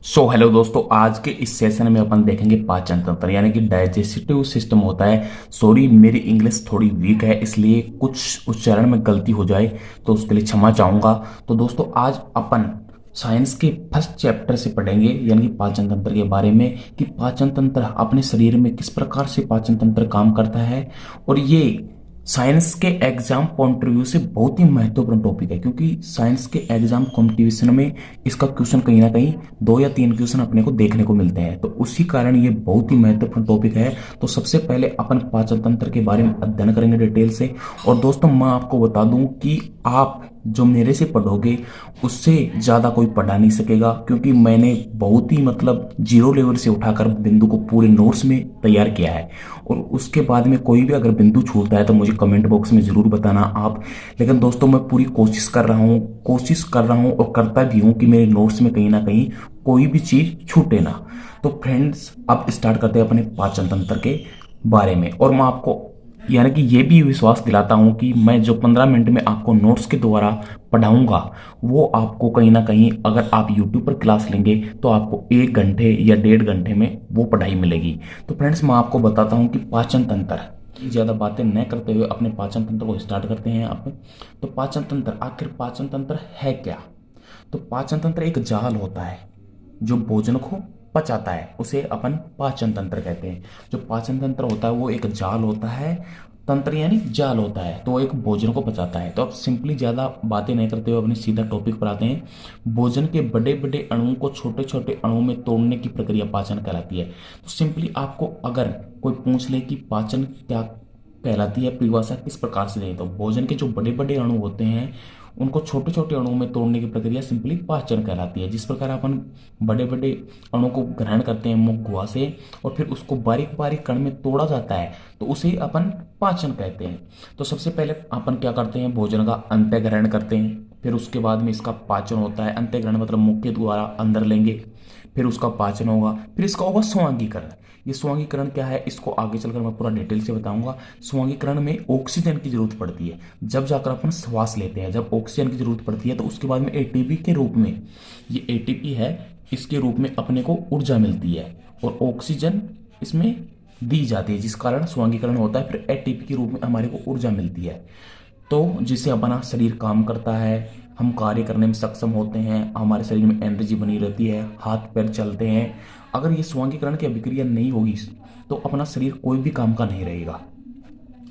Hello दोस्तों, आज के इस सेशन में अपन देखेंगे पाचन तंत्र यानी कि डाइजेस्टिव सिस्टम होता है। सॉरी, मेरी इंग्लिश थोड़ी वीक है, इसलिए कुछ उच्चारण में गलती हो जाए तो उसके लिए क्षमा चाहूंगा। तो दोस्तों, आज अपन साइंस के फर्स्ट चैप्टर से पढ़ेंगे यानी कि पाचन तंत्र के बारे में कि पाचन तंत्र अपने शरीर में किस प्रकार से पाचन तंत्र काम करता है। और ये साइंस के एग्जाम पॉइंट रिव्यू से बहुत ही महत्वपूर्ण टॉपिक है, क्योंकि साइंस के एग्जाम कॉम्पिटिशन में इसका क्वेश्चन कहीं ना कहीं 2 या 3 क्वेश्चन अपने को देखने को मिलते हैं, तो उसी कारण ये बहुत ही महत्वपूर्ण टॉपिक है। तो सबसे पहले अपन पाचन तंत्र के बारे में अध्ययन करेंगे डिटेल से। और दोस्तों, मैं आपको बता दूं कि आप जो मेरे से पढ़ोगे उससे ज़्यादा कोई पढ़ा नहीं सकेगा, क्योंकि मैंने बहुत ही जीरो लेवल से उठाकर बिंदु को पूरे नोट्स में तैयार किया है। और उसके बाद में कोई भी अगर बिंदु छूटता है तो मुझे कमेंट बॉक्स में ज़रूर बताना आप। लेकिन दोस्तों, मैं पूरी कोशिश कर रहा हूँ और करता भी हूँ कि मेरे नोट्स में कहीं ना कहीं कोई भी चीज़ छूटे ना। तो फ्रेंड्स, अब स्टार्ट करते हैं अपने पाचन तंत्र के बारे में। और मैं आपको यानी कि ये भी विश्वास दिलाता हूँ कि मैं जो 15 मिनट में आपको नोट्स के द्वारा पढ़ाऊंगा, वो आपको कहीं ना कहीं अगर आप यूट्यूब पर क्लास लेंगे तो आपको 1 घंटे या 1.5 घंटे में वो पढ़ाई मिलेगी। तो फ्रेंड्स, मैं आपको बताता हूँ कि पाचन तंत्र की ज़्यादा बातें न करते हुए अपने पाचन तंत्र को स्टार्ट करते हैं आप। तो पाचन तंत्र, आखिर पाचन तंत्र है क्या? तो पाचन तंत्र एक जाल होता है जो भोजन को पचाता है, उसे अपन पाचन तंत्र कहते हैं। जो पाचन तंत्र होता है वो एक जाल होता है, तंत्र यानी जाल होता है, तो वो एक भोजन को पचाता है। तो अब सिंपली ज़्यादा बातें नहीं करते हुए अपने सीधा टॉपिक पर आते हैं। भोजन के बड़े बड़े अणुओं को छोटे छोटे अणुओं में तोड़ने की प्रक्रिया पाचन कहलाती है। तो सिंपली आपको अगर कोई पूछ ले कि पाचन क्या कहलाती है, परिभाषा किस प्रकार से दें, तो भोजन के जो बड़े बड़े अणु होते हैं उनको छोटे छोटे अणुओं में तोड़ने की प्रक्रिया सिंपली पाचन कहलाती है। जिस प्रकार अपन बड़े बड़े अणु को ग्रहण करते हैं मुख गुहा से और फिर उसको बारीक बारीक कण में तोड़ा जाता है, तो उसे अपन पाचन कहते हैं। तो सबसे पहले अपन क्या करते हैं, भोजन का अंत्य ग्रहण करते हैं, फिर उसके बाद में इसका पाचन होता है। अंत्य ग्रहण मतलब मुख के द्वारा अंदर लेंगे, फिर उसका पाचन होगा, फिर इसका होगा स्वांगीकरण। ये स्वांगीकरण क्या है, इसको आगे चलकर मैं पूरा डिटेल से बताऊंगा। स्वांगीकरण में ऑक्सीजन की जरूरत पड़ती है, जब जाकर अपन श्वास लेते हैं, जब ऑक्सीजन की जरूरत पड़ती है तो उसके बाद में एटीपी के रूप में, ये एटीपी है, इसके रूप में अपने को ऊर्जा मिलती है और ऑक्सीजन इसमें दी जाती है, जिस कारण स्वांगीकरण होता है। फिर एटीपी के रूप में हमारे को ऊर्जा मिलती है, तो जिससे अपना शरीर काम करता है, हम कार्य करने में सक्षम होते हैं, हमारे शरीर में एनर्जी बनी रहती है, हाथ पैर चलते हैं। अगर ये स्वांगीकरण की अभिक्रिया नहीं होगी तो अपना शरीर कोई भी काम का नहीं रहेगा।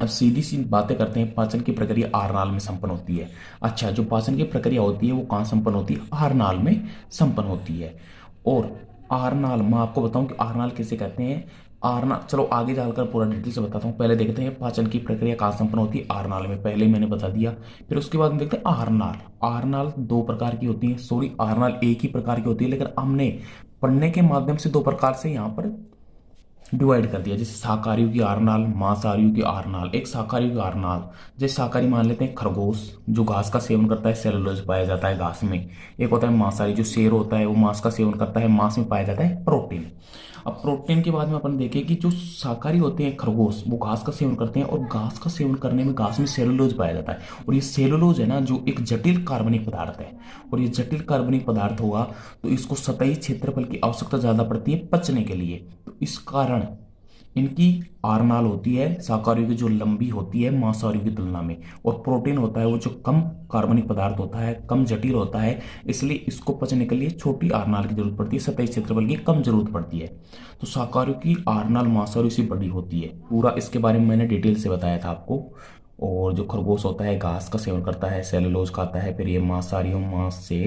अब सीधी सी बातें करते हैं, पाचन की प्रक्रिया आहारनाल में संपन्न होती है। अच्छा, जो पाचन की प्रक्रिया होती है वो कहाँ संपन्न होती है? आहारनाल में संपन्न होती है। और आहारनाल, मैं आपको बताऊं कि आहारनाल किसे कहते हैं। आहारनाल, चलो आगे जाकर पूरा डिटेल से बताता हूँ। पहले देखते हैं पाचन की प्रक्रिया कहाँ संपन्न होती है, आहारनाल में, पहले ही मैंने बता दिया। फिर उसके बाद में देखते हैं आहारनाल। आहारनाल 2 प्रकार की होती है, सॉरी, आहारनाल एक ही प्रकार की होती है, लेकिन हमने पढ़ने के माध्यम से 2 प्रकार से यहाँ पर डिवाइड कर दिया। जैसे शाकाहारियों की आहारनाल, मांसाहारियों की आहारनाल। एक शाकाहारियों की आहारनाल, जैसे शाकाहारी मान लेते हैं खरगोश, जो घास का सेवन करता है, सेलुलोज पाया जाता है घास में। एक होता है मांसाहारी, जो शेर होता है वो मांस का सेवन करता है, मांस में पाया जाता है प्रोटीन। अब प्रोटीन के बाद में अपन देखें कि जो शाकाहारी होते हैं खरगोश, वो घास का सेवन करते हैं, और घास का सेवन करने में घास में सेलुलोज पाया जाता है। और ये सेलुलोज है ना, जो एक जटिल कार्बनिक पदार्थ है, और ये जटिल कार्बनिक पदार्थ होगा तो इसको सतही क्षेत्रफल की आवश्यकता ज्यादा पड़ती है पचने के लिए। तो इस कारण इनकी आरनाल होती है शाकाहारियों की, जो लंबी होती है मांसाहारियों की तुलना में। और प्रोटीन होता है वो जो कम कार्बनिक पदार्थ होता है, कम जटिल होता है, इसलिए इसको पचने के लिए छोटी आरनाल की जरूरत पड़ती है, सतही क्षेत्रफल की कम जरूरत पड़ती है। तो शाकाहारियों की आरनाल मांसाहारियों से बड़ी होती है। पूरा इसके बारे में मैंने डिटेल से बताया था आपको। और जो खरगोश होता है घास का सेवन करता है, सेलुलोज खाता है, फिर ये मांसाहारियों मांस से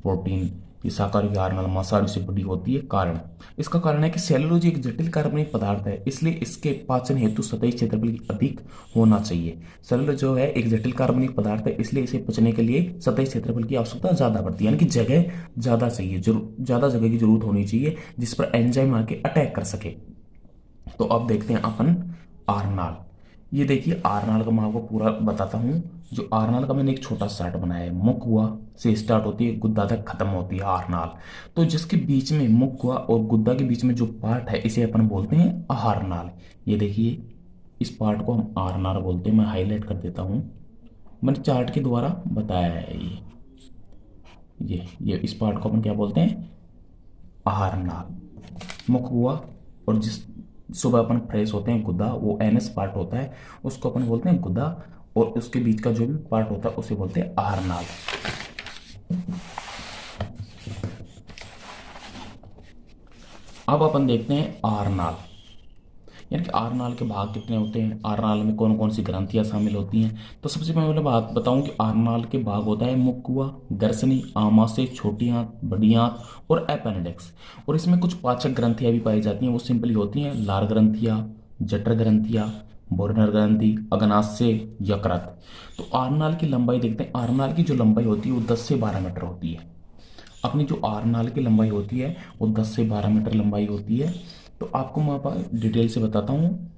प्रोटीन, ये शाकाहारी आहार मांसाहारी से बड़ी होती है। कारण, इसका कारण है कि सेलुलोज एक जटिल कार्बनिक पदार्थ है, इसलिए इसके पाचन हेतु सतही क्षेत्रफल अधिक होना चाहिए। सेलुलोज जो है एक जटिल कार्बनिक पदार्थ है, इसलिए इसे पचने के लिए सतही क्षेत्रफल की आवश्यकता ज्यादा पड़ती है, यानी कि जगह ज्यादा चाहिए, ज्यादा जगह की जरूरत होनी चाहिए जिस पर एंजाइम आके अटैक कर सके। तो अब देखते हैं अपन आरनाल। ये देखिए आरनाल का मैं आपको पूरा बताता हूँ। जो आरनाल का मैंने एक छोटा चार्ट बनाया है, मुख गुहा से स्टार्ट होती है, गुद्दा तक खत्म होती है आरनाल। तो जिसके बीच में, मुख गुहा और गुद्दा के बीच में जो पार्ट है, इसे अपन बोलते हैं आहारनाल। ये देखिए, इस पार्ट को हम आरनाल बोलते हैं। मैं हाईलाइट कर देता हूँ, मैंने चार्ट के द्वारा बताया है। ये इस पार्ट को अपन क्या बोलते हैं? आहार नाल, मुख हुआ। और जिस सुबह अपन फ्रेश होते हैं गुदा, वो एनएस पार्ट होता है, उसको अपन बोलते हैं गुदा। और उसके बीच का जो भी पार्ट होता है उसे बोलते हैं आहार नाल। अब अपन देखते हैं आहार नाल, यानी कि आहार नाल के भाग कितने होते हैं, आहार नाल में कौन कौन सी ग्रंथियां शामिल होती हैं। तो सबसे पहले बात बताऊं कि आहार नाल के भाग होता है मुक्कुआ, गर्सनी, आमाशय, छोटी आंत, बड़ी आंत और अपेंडिक्स। और इसमें कुछ पाचक ग्रंथियां भी पाई जाती हैं, वो सिंपली होती हैं लार ग्रंथियां, जठर ग्रंथियां, बोर्नर ग्रंथि, अग्नाशय, यकृत। तो आहार नाल की लंबाई देखते हैं। आहार नाल की जो लंबाई होती है वो 10 से 12 मीटर होती है। अपनी जो आहार नाल की लंबाई होती है वो 10 से 12 मीटर लंबाई होती है। तो आपको मैं डिटेल से बताता हूँ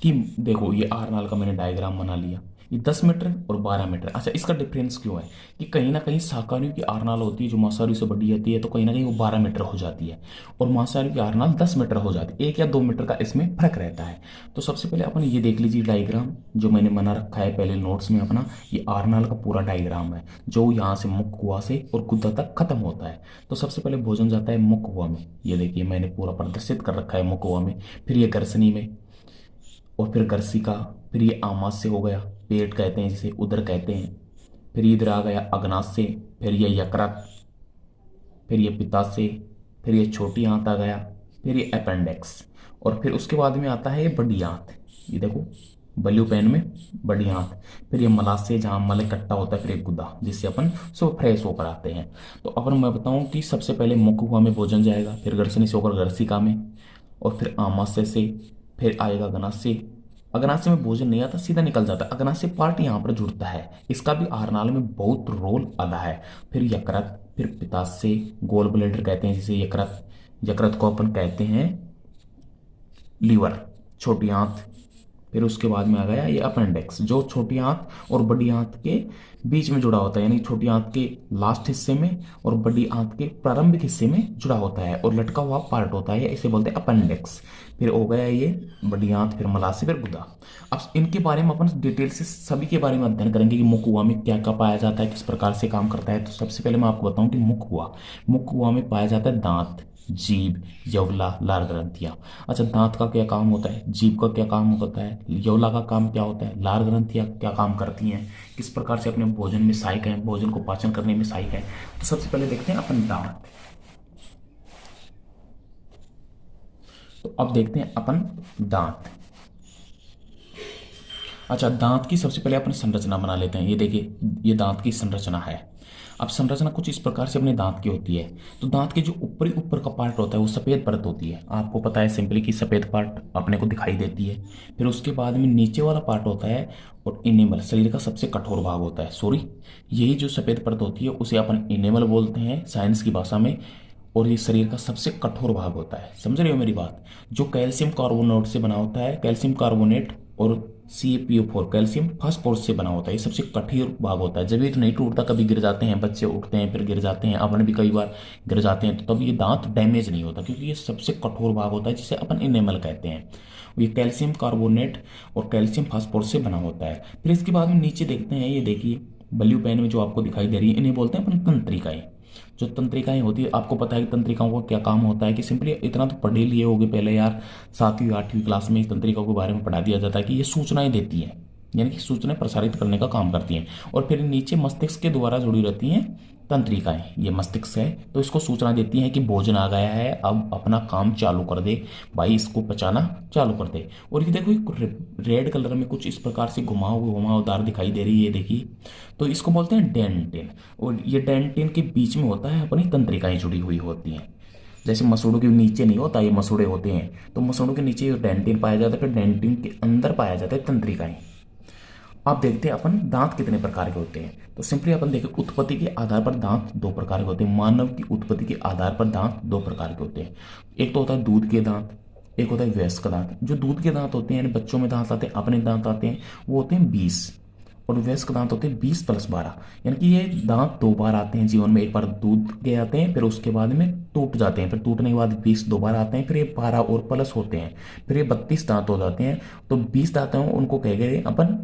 कि देखो, ये आर नाल का मैंने डायग्राम बना लिया। ये 10 मीटर और 12 मीटर। अच्छा, इसका डिफरेंस क्यों है कि कहीं ना कहीं शाकाहारियों की आर नाल होती है जो मांसाहारियों से बड़ी होती है, तो कहीं ना कहीं वो 12 मीटर हो जाती है, और मांसाहारियों की आर नाल 10 मीटर हो जाती है। 1 या 2 मीटर का इसमें फर्क रहता है। तो सबसे पहले अपन ये देख लीजिए डायग्राम जो मैंने बना रखा है पहले नोट्स में अपना। ये आर नाल का पूरा डायग्राम है जो यहाँ से मुख कुआ से और गुद्दा तक खत्म होता है। तो सबसे पहले भोजन जाता है मुख कुआ में, ये देखिए मैंने पूरा प्रदर्शित कर रखा है मुख कुआ में। फिर ये गर्सनी में, और फिर गर्सिका, फिर ये आमाशय हो गया, पेट कहते हैं जिसे, उदर कहते हैं। फिर इधर आ गया अग्नाशय, फिर ये यकृत, फिर ये पित्ताशय, फिर ये छोटी आंत आ गया, फिर ये अपेंडिक्स। और फिर उसके बाद में आता है ये बड़ी आंत, ये देखो ब्लू पेन में बड़ी आंत। फिर ये मलाशय जहाँ मल इकट्ठा होता है, फिर एक गुदा जिससे अपन सब फ्रेश होकर आते हैं। तो अपन मैं बताऊं कि सबसे पहले मुख हुआ में भोजन जाएगा, फिर गर्सनी से होकर गर्सिका में, और फिर आमाशय से फिर आएगा अग्नाशय। अग्नाशय में भोजन नहीं आता, सीधा निकल जाता है। अग्नाशय पार्ट यहाँ पर जुड़ता है, इसका भी आहारनाल में बहुत रोल अदा है। फिर यकृत, फिर पित्ताशय, गोल ब्लेडर कहते हैं जिसे यकृत। यकृत को अपन कहते हैं लीवर, छोटी आंत। फिर उसके बाद में आ गया ये अपेंडिक्स जो छोटी आंत और बड़ी आंत के बीच में जुड़ा होता है, यानी छोटी आंत के लास्ट हिस्से में और बड़ी आंत के प्रारंभिक हिस्से में जुड़ा होता है और लटका हुआ पार्ट होता है, इसे बोलते हैं अपेंडिक्स। फिर हो गया ये बड़ी आंत, फिर मलाशय, फिर गुदा। अब इनके बारे में अपन डिटेल से सभी के बारे में अध्ययन करेंगे कि मुख हुआ में क्या क्या पाया जाता है, किस प्रकार से काम करता है। तो सबसे पहले मैं आपको बताऊं कि मुख हुआ में पाया जाता है दांत, जीभ, यवला, लार ग्रंथियां। अच्छा, दांत का क्या काम होता है, जीभ का क्या काम होता है, यवला का काम क्या होता है, लार ग्रंथियां क्या काम करती हैं, किस प्रकार से अपने भोजन में सहायक है, भोजन को पाचन करने में सहायक है। तो सबसे पहले देखते हैं अपन दांत। तो अब देखते हैं अपन दांत। अच्छा, दांत की सबसे पहले अपन संरचना बना लेते हैं। ये देखिए, ये दांत की संरचना है। अब संरचना कुछ इस प्रकार से अपने दांत की होती है। तो दांत के जो ऊपरी ऊपर का पार्ट होता है वो सफेद परत होती है, आपको पता है सिंपली कि सफेद पार्ट अपने को दिखाई देती है। फिर उसके बाद में नीचे वाला पार्ट होता है और इनेमल शरीर का सबसे कठोर भाग होता है, सॉरी, यही जो सफेद परत होती है उसे अपन इनेमल बोलते हैं साइंस की भाषा में। और ये शरीर का सबसे कठोर भाग होता है, समझ रहे हो मेरी बात, जो कैल्शियम कार्बोनेट से बना होता है, कैल्शियम कार्बोनेट और CaPO4 कैल्शियम फास्फोरस से बना होता है। ये सबसे कठोर भाग होता है, जब ये तो नहीं टूटता, कभी गिर जाते हैं बच्चे, उठते हैं फिर गिर जाते हैं, अपन भी कई बार गिर जाते हैं, तो तब ये दांत डैमेज नहीं होता क्योंकि ये सबसे कठोर भाग होता है जिसे अपन इनेमल कहते हैं। ये कैल्शियम कार्बोनेट और कैल्शियम फास्फोरस से बना होता है। फिर इसके बाद में नीचे देखते हैं, ये देखिए ब्लू पेन में जो आपको दिखाई दे रही है, इन्हें बोलते हैं अपन तंत्रिकाएं। जो तंत्रिकाएं होती है, आपको पता है कि तंत्रिकाओं का क्या काम होता है, कि सिंपली इतना तो पढ़ ही लिए होगे पहले यार, 7वीं 8वीं क्लास में इस तंत्रिकाओं के बारे में पढ़ा दिया जाता है कि ये सूचनाएं देती हैं, यानी कि सूचनाएं प्रसारित करने का काम करती हैं। और फिर नीचे मस्तिष्क के द्वारा जुड़ी रहती हैं तंत्रिकाएं। ये मस्तिष्क है तो इसको सूचना देती है कि भोजन आ गया है, अब अपना काम चालू कर दे भाई, इसको पचाना चालू कर दे। और ये देखो, रेड कलर में कुछ इस प्रकार से घुमावदार दिखाई दे रही है, देखिए, तो इसको बोलते हैं डेंटिन। और ये डेंटिन के बीच में होता है अपनी तंत्रिकाएं जुड़ी हुई होती हैं। जैसे मसूड़ों के नीचे नहीं होता, ये मसूड़े होते हैं, तो मसूड़ों के नीचे डेंटिन पाया जाता है, फिर डेंटिन के अंदर पाया जाता है तंत्रिकाएं। अब देखते हैं अपन दांत कितने प्रकार के होते हैं। तो सिंपली अपन देखें, उत्पत्ति के आधार पर दांत दो प्रकार के होते हैं। मानव की उत्पत्ति के आधार पर दांत दो प्रकार के होते हैं। एक तो होता है दूध के दांत, एक होता है वयस्क दांत। जो दूध के दांत होते हैं, यानी बच्चों में दांत आते हैं, अपने दांत आते हैं, वो होते हैं 20। और वयस्क दांत होते हैं 20+12, यानी कि ये दांत 2 बार आते हैं जीवन में। एक बार दूध के आते हैं, फिर उसके बाद में टूट जाते हैं, फिर टूटने के बाद 20 2 बार आते हैं, फिर ये 12 और प्लस होते हैं, फिर ये 32 दांत हो जाते हैं। तो 20 दांत हैं उनको कह गए अपन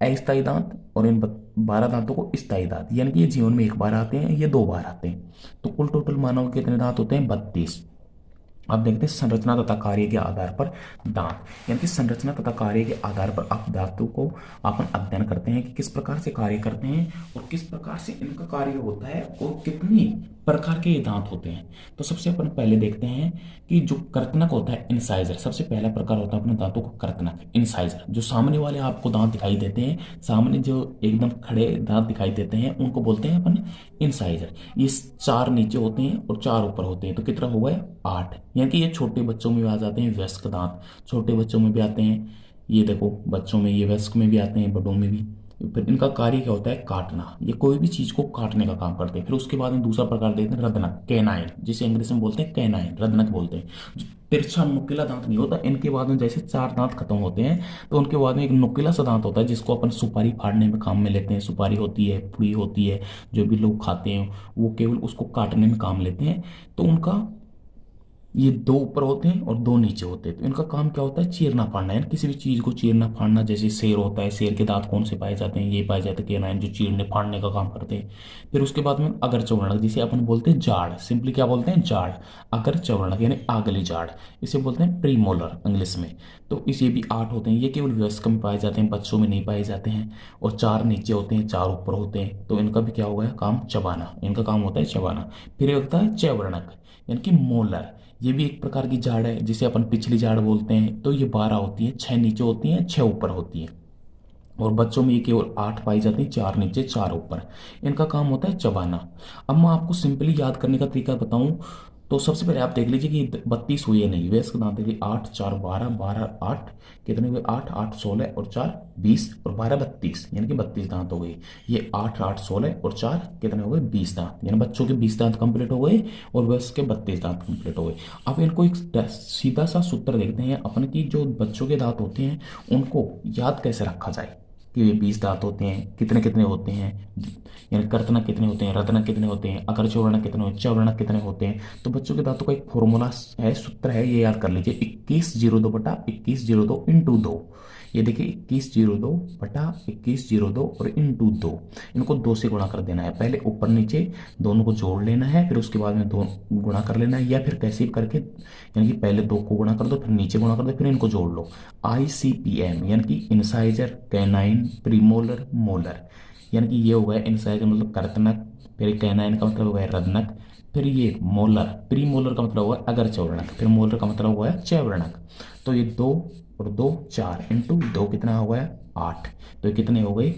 अस्थायी दांत, और इन 12 दांतों को स्थायी दांत, यानी कि ये जीवन में एक बार आते हैं, ये 2 बार आते हैं। तो कुल टोटल मानव के कितने दांत होते हैं? 32। अब देखते हैं संरचना तथा कार्य के आधार पर दांत, यानी कि संरचना तथा कार्य के आधार पर आप धातु को अपन अध्ययन करते हैं कि किस प्रकार से कार्य करते हैं और किस प्रकार से इनका कार्य होता है और कितनी प्रकार के ये दांत होते हैं। तो सबसे अपन पहले देखते हैं कि जो कर्तनक होता है, इंसाइजर, सबसे पहला प्रकार होता है अपने दांतों का कर्तनक, इंसाइजर। जो सामने वाले आपको दांत दिखाई देते हैं, सामने जो एकदम खड़े दांत दिखाई देते हैं, उनको बोलते हैं अपन इंसाइजर। ये 4 नीचे होते हैं और 4 ऊपर होते हैं, तो कितना हो गया? 8। यानी कि ये छोटे बच्चों में भी आ जाते हैं वयस्क दांत, छोटे बच्चों में भी आते हैं। ये देखो बच्चों में, ये वयस्क में भी आते हैं, बड़ों में भी। फिर इनका कार्य क्या होता है? काटना। ये कोई भी चीज को काटने का काम करते हैं। फिर उसके बाद में दूसरा प्रकार देखते हैं रदनक, कैनाइन, जिसे अंग्रेजी में बोलते हैं कैनाइन, रदनक बोलते हैं। जो तिरछा नुकीला दांत नहीं होता, इनके बाद में जैसे 4 दांत खत्म होते हैं तो उनके बाद में एक नुकीला सा दांत होता है जिसको अपन सुपारी फाड़ने में काम में लेते हैं। सुपारी होती है, पुड़ी होती है, जो भी लोग खाते हैं वो केवल उसको काटने में काम लेते हैं। तो उनका ये 2 ऊपर होते हैं और 2 नीचे होते हैं। तो इनका काम क्या होता है? चीरना फाड़ना, यानी किसी भी चीज को चीरना फाड़ना। जैसे शेर होता है, शेर के दांत कौन से पाए जाते हैं? ये पाए जाते हैं कैनाइन, जो चीरने फाड़ने का काम करते हैं। फिर उसके बाद में अगर चौवर्णक, जिसे अपन बोलते हैं जाड़, सिंपली क्या बोलते हैं? जाड़। अगर चौवर्णक यानी आगली जाड़, इसे बोलते हैं प्रीमोलर इंग्लिश में। तो इसे भी 8 होते हैं। ये केवल वयस्क में पाए जाते हैं, बच्चों में नहीं पाए जाते हैं। और 4 नीचे होते हैं, 4 ऊपर होते हैं। तो इनका भी क्या हो गया? काम चबाना, इनका काम होता है चबाना। फिर ये होता है चैवर्णक, यानी कि मोलर। ये भी एक प्रकार की झाड़ है जिसे अपन पिछली झाड़ बोलते हैं। तो ये 12 होती है, 6 नीचे होती हैं, 6 ऊपर होती है। और बच्चों में ये केवल 8 पाई जाती है, 4 नीचे 4 ऊपर। इनका काम होता है चबाना। अब मैं आपको सिंपली याद करने का तरीका बताऊं तो सबसे पहले आप देख लीजिए कि 32 हुई है नहीं, वैसे दांत देखिए 8 4 12, 12 8 कितने हुए? 8 8 16 और 4 20 और 12 32, यानी कि 32 दांत हो गई। ये 8 8 16 और 4 कितने हो गए? 20 दांत, यानी बच्चों के 20 दांत कंप्लीट हो गए और वयस्क के 32 दांत कंप्लीट हो गए। अब इनको एक सीधा सा सूत्र देखते हैं अपन की, जो बच्चों के दांत होते हैं उनको याद कैसे रखा जाए कि ये 20 दांत होते हैं, कितने कितने होते हैं, यानी कर्तनक कितने होते हैं, रदनक कितने होते हैं, अगर चौवर्णक कितने होते हैं, चौवर्णक कितने होते हैं। तो बच्चों के दांतों का एक फॉर्मूला है, सूत्र है, ये याद कर लीजिए। 2102 बटा 2102 इंटू 2। ये देखिए 2102 बटा 2102 और इंटू 2। इनको 2 से गुणा कर देना है। पहले ऊपर नीचे दोनों को जोड़ लेना है, फिर उसके बाद में 2 गुणा कर लेना है, या फिर कैसे भी करके, यानी कि पहले 2 को गुणा कर दो, फिर नीचे गुणा कर दो, फिर इनको जोड़ लो। ICPM यानी कि इंसाइजर, कैनाइन, प्रीमोलर, मोलर। यानी कि ये हो गया इंसाइजर मतलब कर्तनक, फिर कैनाइन का मतलब हो गया रदनक, फिर ये मोलर, प्री मोलर का मतलब हुआ अगर चौवर्णक, फिर मोलर का मतलब हुआ चैवर्णक। तो ये 2 और 2 4 इंटू 2 कितना हो गया? 8। तो ये कितने हो गए?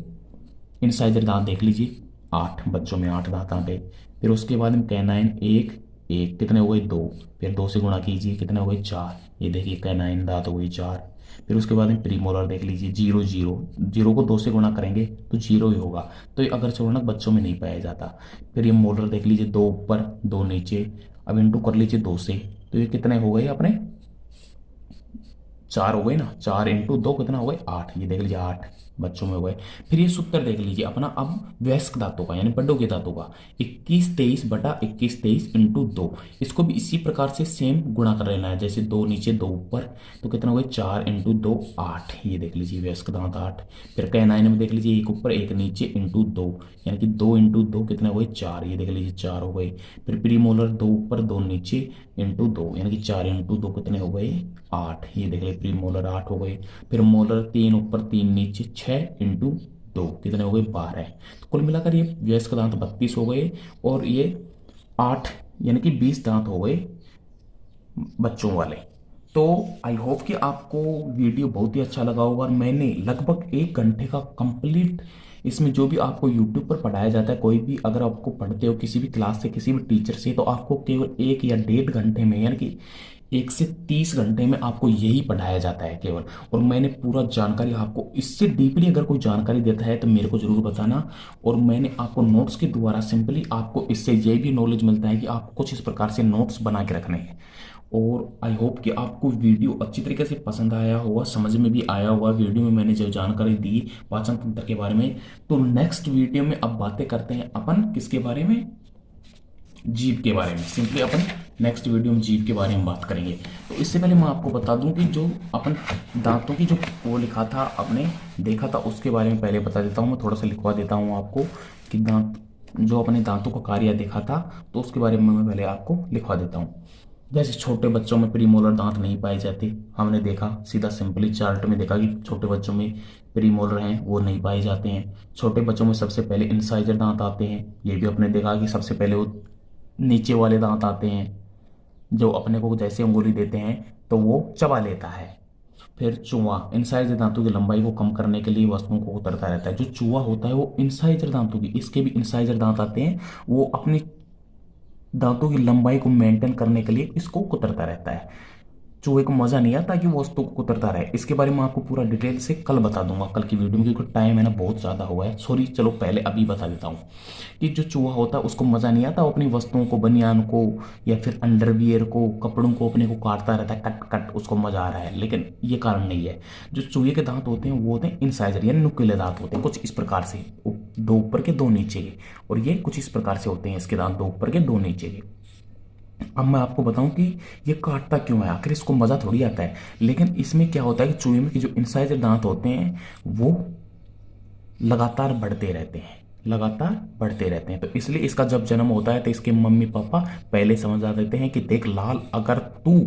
इंसाइजर दांत देख लीजिए, 8, बच्चों में 8 दांत आते। फिर उसके बाद में कैनाइन 1 1 कितने हो गए? 2। फिर 2 से गुणा कीजिए, कितने हो गए? 4। ये देखिए कैनाइन दांत हो गई 4। फिर उसके बाद में प्रीमोलर देख लीजिए, 0 0 0 को 2 से गुणा करेंगे तो 0 ही होगा। तो ये अगर चौवर्णक बच्चों में नहीं पाया जाता। फिर ये मोलर देख लीजिए, 2 ऊपर 2 नीचे। अब इंटू कर लीजिए 2 से, तो ये कितने हो गए अपने? 4 हो गए ना, 4 इंटू 2 कितना हो गए? 8। ये देख लीजिए 8 बच्चों में हो गए। फिर ये सूत्र देख लीजिए अपना अब वयस्क दांतों का, यानी बड़ों के दांतों का, 21 23 बटा 21 23 इंटू 2। इसको भी इसी प्रकार से सेम गुणा कर लेना है, जैसे 2 नीचे 2 ऊपर। तो कितना हो गया? 4 इंटू 2 8। ये देख लीजिए वयस्क दांत 8। फिर कैनाइन में देख लीजिए 1 ऊपर 1 नीचे इंटू 2, यानी कि 2 इंटू 2 कितने हो गए? 4। ये देख लीजिए 4 हो गए। फिर प्रीमोलर 2 ऊपर 2 नीचे इंटू 2, यानी कि 4 इंटू 2 कितने हो गए? 8। ये देख लीजिए प्रीमोलर 8 हो गए। फिर मोलर 3 ऊपर 3 नीचे 6 इंटू 2 कितने हो गए? 12। तो कुल मिलाकर ये वयस्क दांत 32 हो गए और ये 8 यानी कि 20 दांत हो गए बच्चों वाले। तो आई होप कि आपको वीडियो बहुत ही अच्छा लगा होगा और मैंने लगभग 1 घंटे का कंप्लीट इसमें जो भी आपको यूट्यूब पर पढ़ाया जाता है, कोई भी अगर आपको पढ़ते हो किसी भी क्लास से, किसी भी टीचर से, तो आपको केवल 1 या 1.5 घंटे में, यानी कि 1 से 30 घंटे में आपको यही पढ़ाया जाता है केवल। और मैंने पूरा जानकारी आपको, इससे डीपली अगर कोई जानकारी देता है तो मेरे को जरूर बताना। और मैंने आपको नोट्स के द्वारा सिंपली आपको इससे ये भी नॉलेज मिलता है कि आपको कुछ इस प्रकार से नोट्स बना के रखने हैं। और आई होप कि आपको वीडियो अच्छी तरीके से पसंद आया होगा, समझ में भी आया होगा। वीडियो में मैंने जो जानकारी दी पाचन तंत्र के बारे में, तो नेक्स्ट वीडियो में अब बातें करते हैं अपन किसके बारे में? जीभ के बारे में। सिंपली अपन नेक्स्ट वीडियो में जीभ के बारे में बात करेंगे। तो इससे पहले मैं आपको बता दूं कि जो अपन दांतों की जो वो लिखा था, आपने देखा था, उसके बारे में पहले बता देता हूँ। मैं थोड़ा सा लिखवा देता हूँ आपको कि दांत, जो अपने दांतों का कार्य देखा था, तो उसके बारे में मैं पहले आपको लिखवा देता हूँ। जैसे छोटे बच्चों में प्रीमोलर दांत नहीं पाए जाते, हमने देखा सीधा सिंपली चार्ट में देखा कि छोटे बच्चों में प्रीमोलर हैं वो नहीं पाए जाते हैं। छोटे बच्चों में सबसे पहले इंसाइजर दांत आते हैं, ये भी अपने देखा कि सबसे पहले वो नीचे वाले दांत आते हैं, जो अपने को जैसे अंगुली देते हैं तो वो चबा लेता है। फिर चूहा इंसाइजर दांतों की लंबाई को कम करने के लिए वस्तुओं को उतरता रहता है। जो चूहा होता है वो इंसाइजर दांतों की, इसके भी इंसाइजर दांत आते हैं, वो अपनी दांतों की लंबाई को मेंटेन करने के लिए इसको कुतरता रहता है। चूहे को मजा नहीं आता कि वो वस्तु को कुतरता रहे। इसके बारे में आपको पूरा डिटेल से कल बता दूंगा, कल की वीडियो में, क्योंकि टाइम है ना बहुत ज़्यादा हुआ है। सॉरी, चलो पहले अभी बता देता हूँ कि जो चूहा होता है उसको मज़ा नहीं आता, वो अपनी वस्तुओं को, बनियान को या फिर अंडरवियर को, कपड़ों को अपने को काटता रहता है, कट कट, उसको मज़ा आ रहा है। लेकिन ये कारण नहीं है। जो चूहे के दांत होते हैं वो होते हैं इंसाइजर, यानी नुकीले दांत होते हैं, कुछ इस प्रकार से, दो ऊपर के दो नीचे के। और ये कुछ इस प्रकार से होते हैं इसके दांत, दो ऊपर के दो नीचे के। अब मैं आपको बताऊं कि ये काटता क्यों है, आखिर इसको मजा थोड़ी आता है। लेकिन इसमें क्या होता है कि चूहे में के जो इंसाइजर दांत होते हैं वो लगातार बढ़ते रहते हैं, लगातार बढ़ते रहते हैं। तो इसलिए इसका जब जन्म होता है तो इसके मम्मी पापा पहले समझ आ देते हैं कि देख लाल, अगर तू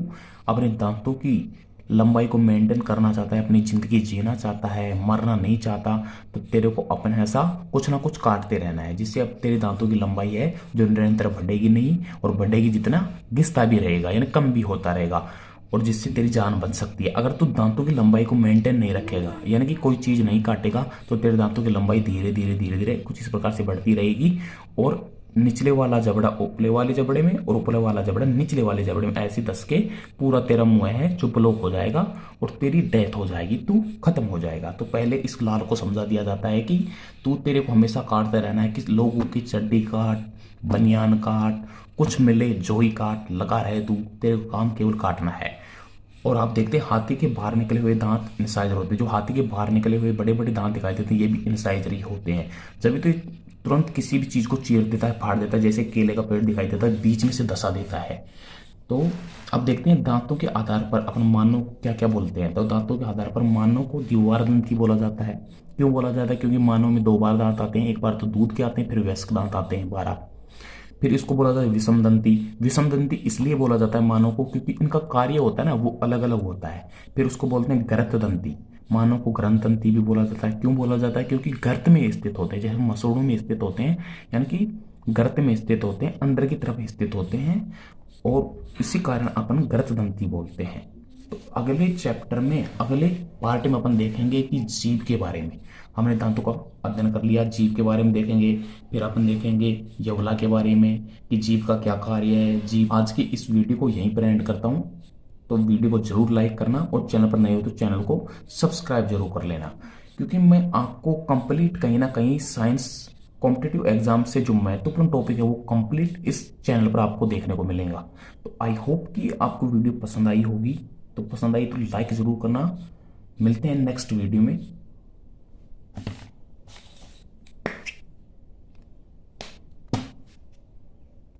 अपने दांतों की लंबाई को मेंटेन करना चाहता है, अपनी जिंदगी जीना चाहता है, मरना नहीं चाहता, तो तेरे को अपने ऐसा कुछ ना कुछ काटते रहना है, जिससे अब तेरे दांतों की लंबाई है जो निरंतर बढ़ेगी नहीं, और बढ़ेगी जितना घिसता भी रहेगा, यानी कम भी होता रहेगा, और जिससे तेरी जान बच सकती है। अगर तू दांतों की लंबाई को मेंटेन नहीं रखेगा, यानी कि कोई चीज़ नहीं काटेगा, तो तेरे दांतों की लंबाई धीरे धीरे धीरे धीरे कुछ इस प्रकार से बढ़ती रहेगी, और निचले वाला जबड़ा ऊपले वाले जबड़े में और ऊपले वाला जबड़ा निचले वाले जबड़े में ऐसे दस के पूरा तेरा मुंह है जो ब्लॉक हो जाएगा, और तेरी डेथ हो जाएगी, तू खत्म हो जाएगा। तो पहले इस लाल को समझा दिया जाता है कि तू, तेरे को हमेशा काटते रहना है, कि लोगों की चड्डी काट, बनियान काट, कुछ मिले जो ही काट, लगा रहे तू, तेरे को काम केवल काटना है। और आप देखते हैं हाथी के बाहर निकले हुए दांत इंसाइजर होते हैं। जो हाथी के बाहर निकले हुए बड़े बड़े दांत दिखाई देते हैं ये भी इंसाइजर ही होते हैं। जब तो ये तुरंत किसी भी चीज को चीर देता है, फाड़ देता है, जैसे केले का पेड़ दिखाई देता है, बीच में से धसा देता है। तो अब देखते हैं दांतों के आधार पर अपन मानव क्या क्या बोलते हैं। तो दांतों के आधार पर मानव को द्विवार दंती बोला जाता है। क्यों बोला जाता है? क्योंकि मानव में दो बार दांत आते हैं, एक बार तो दूध के आते हैं, फिर वयस्क दांत आते हैं 12। फिर इसको बोला जाता है विषम दंती। विषम दंती इसलिए बोला जाता है मानव को क्योंकि इनका कार्य होता है ना वो अलग अलग होता है। फिर उसको बोलते हैं गर्त दंती। मानव को ग्रंथ दंती भी बोला जाता है। क्यों बोला जाता है? क्योंकि गर्त में स्थित होते हैं, जैसे मसूड़ों में स्थित होते हैं, यानी कि गर्त में स्थित होते हैं, अंदर की तरफ स्थित होते हैं, और इसी कारण अपन गर्त दंती बोलते हैं। तो अगले चैप्टर में, अगले पार्ट में अपन देखेंगे कि जीभ के बारे में। हमने दांतों का अध्ययन कर लिया, जीभ के बारे में देखेंगे। फिर अपन देखेंगे यवला के बारे में कि जीभ का क्या कार्य है। जीभ, आज की इस वीडियो को यहीं पर एंड करता हूँ। तो वीडियो को जरूर लाइक करना, और चैनल पर नए हो तो चैनल को सब्सक्राइब जरूर कर लेना, क्योंकि मैं आपको कंप्लीट कहीं ना कहीं साइंस कॉम्पिटिटिव एग्जाम से जो महत्वपूर्ण टॉपिक है वो कंप्लीट इस चैनल पर आपको देखने को मिलेगा। तो आई होप कि आपको वीडियो पसंद आई होगी। तो पसंद आई तो लाइक जरूर करना। मिलते हैं नेक्स्ट वीडियो में।